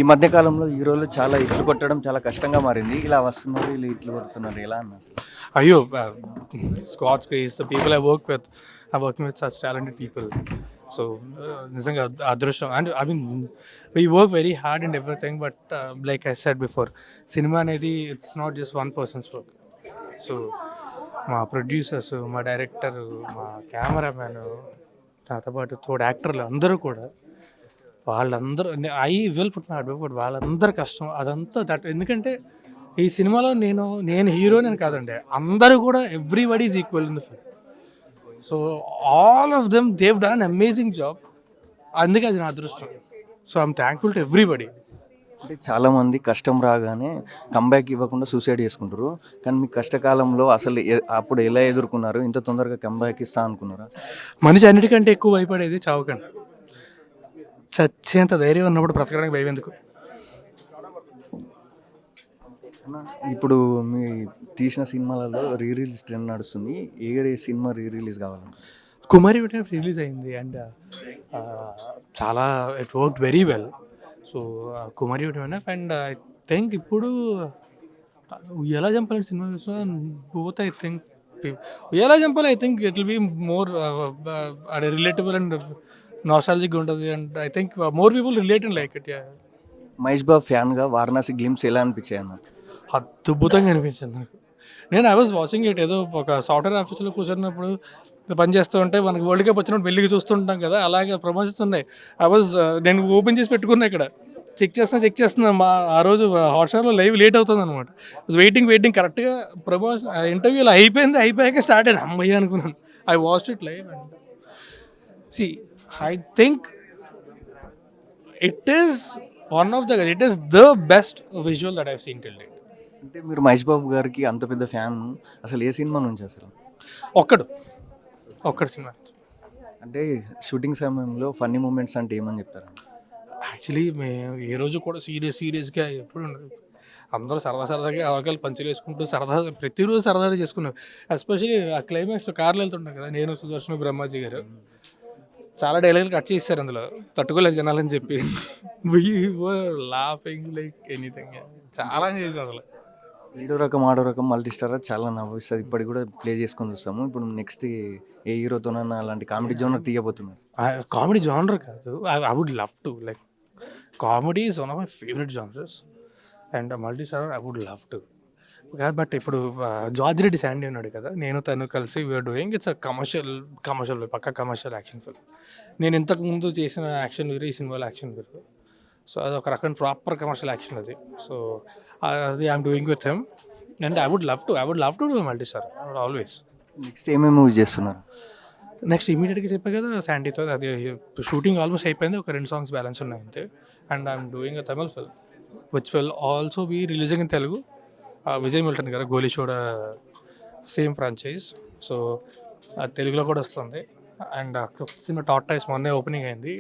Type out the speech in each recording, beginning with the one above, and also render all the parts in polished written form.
ఈ మధ్య కాలంలో హీరోలు చాలా హిట్లు కొట్టడం చాలా కష్టంగా మారింది. ఇలా వస్తున్నారు, వీళ్ళు హిట్లు కొడుతున్నారు. ఎలా అన్న అసలు? అయ్యో! God's grace, the people I work with are working with such talented people. So, నిజంగా అదృష్టం. And I mean we work very hard and everything. But like I said before, cinema అనేది it's not just one person's work. So మా producers, మా director, మా cameraman, నాతో పాటు తోడు యాక్టర్లు అందరూ కూడా వాళ్ళందరూ I will put my hard work. But వాళ్ళందరి కష్టం అదంతా ఎందుకంటే ఈ సినిమాలో నేను హీరో నేను కాదండి, అందరూ కూడా everybody is equal in the film. So all of them Dev done an amazing job. అందుకే అది నా అదృష్టం. So I'm thankful to everybody. అంటే చాలామంది కష్టం రాగానే కంబ్యాక్ ఇవ్వకుండా సూసైడ్ చేసుకుంటారు. కానీ మీ కష్టకాలంలో అసలు అప్పుడు ఎలా ఎదుర్కొన్నారు? ఇంత తొందరగా కంబ్యాక్ ఇస్తా అనుకున్నారా? మనిషి అన్నిటికంటే ఎక్కువ భయపడేది చావుకండి. చచ్చేంత ధైర్యం ఉన్నప్పుడు బ్రతకడానికి భయం ఎందుకు? ఇప్పుడు మీ తీసిన సినిమాలలో రీ రిలీజ్ ట్రెండ్ నడుస్తుంది. ఏ సినిమా రీ రిలీజ్ కావాలండి? కుమారి రిలీజ్ అయింది అండ్ చాలా it work very well. So Kumari and I think ఇప్పుడు ఎలా చంపాలని సినిమా బోత్ ఐ థింక్ ఎలా చంపాలి I think it will be more relatable and nostalgic ఉంటుంది. And I think more people relate and like it. Mahesh Babu ఫ్యాన్గా Varanasi glimpse ఎలా అనిపించాయి అన్న? అద్భుతంగా అనిపించింది నాకు. I was watching it. ఏదో ఒక సాఫ్ట్వేర్ ఆఫీస్లో కూర్చున్నప్పుడు పని చేస్తూ ఉంటే మనకి వరల్డ్ కప్ వచ్చినప్పుడు వెళ్ళి చూస్తుంటాం కదా, అలాగే ప్రమోషన్స్ ఉన్నాయి. నేను ఓపెన్ చేసి పెట్టుకున్నా, ఇక్కడ చెక్ చేస్తున్నా. ఆ రోజు హాట్స్టార్లో లైవ్ లేట్ అవుతుంది అనమాట. వెయిటింగ్ కరెక్ట్గా ప్రమోషన్ ఇంటర్వ్యూలో అయిపోయాక స్టార్ట్ అయింది. అమ్మయ్య అనుకున్నాను. I watch it live and see I think it is the best visual that I've seen till date. అంటే మీరు మహేష్ బాబు గారికి అంత పెద్ద ఫ్యాన్, అసలు ఏ సినిమా నుంచి అసలు? ఒక్కడు సినిమా. అంటే షూటింగ్ సమయంలో ఫన్నీ మూమెంట్స్ అంటే ఏమని చెప్తారు? యాక్చువల్లీ మేము ఏ రోజు కూడా సీరియస్గా ఎప్పుడు ఉండదు. అందరూ సరదాగా ఎవరికాలు పంచులు వేసుకుంటూ ప్రతిరోజు సరదాగా చేసుకున్నాం. ఎస్పెషల్లీ ఆ క్లైమాక్స్ కార్లో వెళ్తుంటాం కదా, నేను సుదర్శన్ బ్రహ్మాజీ గారు చాలా డైలాగులు కట్ చేశారు అందులో, తట్టుకోలేదు జనాలని చెప్పి. Laughing like anything. చాలా చేసాం అసలు. ఏడో రకం ఆడో రకం మల్టీ స్టార్ చాలా నవ్విస్తుంది. ఇప్పటికి కూడా ప్లే చేసుకొని చూస్తాము. ఇప్పుడు నెక్స్ట్ ఏ హీరోతోనన్నా అలాంటి కామెడీ జోనర్ తీయబోతున్నారు? కామెడీ జానర్ కాదు, I would love to like comedy is one of my favourite genres and multi star I would love to. But ఇప్పుడు జార్జ్ రెడ్డి శాండీ ఉన్నాడు కదా, నేను తను కలిసి వీఆర్ డూయింగ్ ఇట్స్ కమర్షియల్ పక్కా కమర్షియల్ యాక్షన్ ఫిల్మ్. నేను ఇంతకు ముందు చేసిన యాక్షన్ వేరు, ఈ సినిమాలో యాక్షన్ వేరు. సో అది ఒక రకం ప్రాపర్ కమర్షియల్ యాక్షన్ అది. సో అది I'm doing with him and I would love to do multi star always. Next ఏమేమి మూవీస్ చేస్తున్నారు? నెక్స్ట్ ఇమీడియట్గా చెప్పా కదా శాండీతో, అది షూటింగ్ ఆల్మోస్ట్ అయిపోయింది. ఒక 2 సాంగ్స్ బ్యాలెన్స్ ఉన్నాయి అంతే. And I'm doing a Tamil film which will also be releasing in Telugu. Vijay Milton garu Goli Soda same franchise. So అది తెలుగులో కూడా వస్తుంది. అండ్ సినిమా టాట్ టైస్ మొన్నే ఓపెనింగ్ అయింది.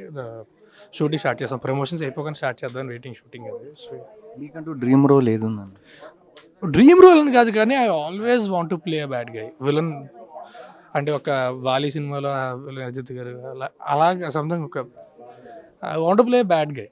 షూటింగ్ స్టార్ట్ చేస్తాం. ప్రమోషన్స్ అయిపోగానే స్టార్ట్ చేద్దాం వెయిటింగ్ షూటింగ్ అది. సో మీకంటూ డ్రీమ్ రోల్ ఏది ఉందండి? డ్రీమ్ రోల్ అని కాదు కానీ I always want to play a bad guy villain. అంటే ఒక వాలి సినిమాలో అజిత్ గారు అలాగే సంథింగ్, ఒక I want to play bad guy.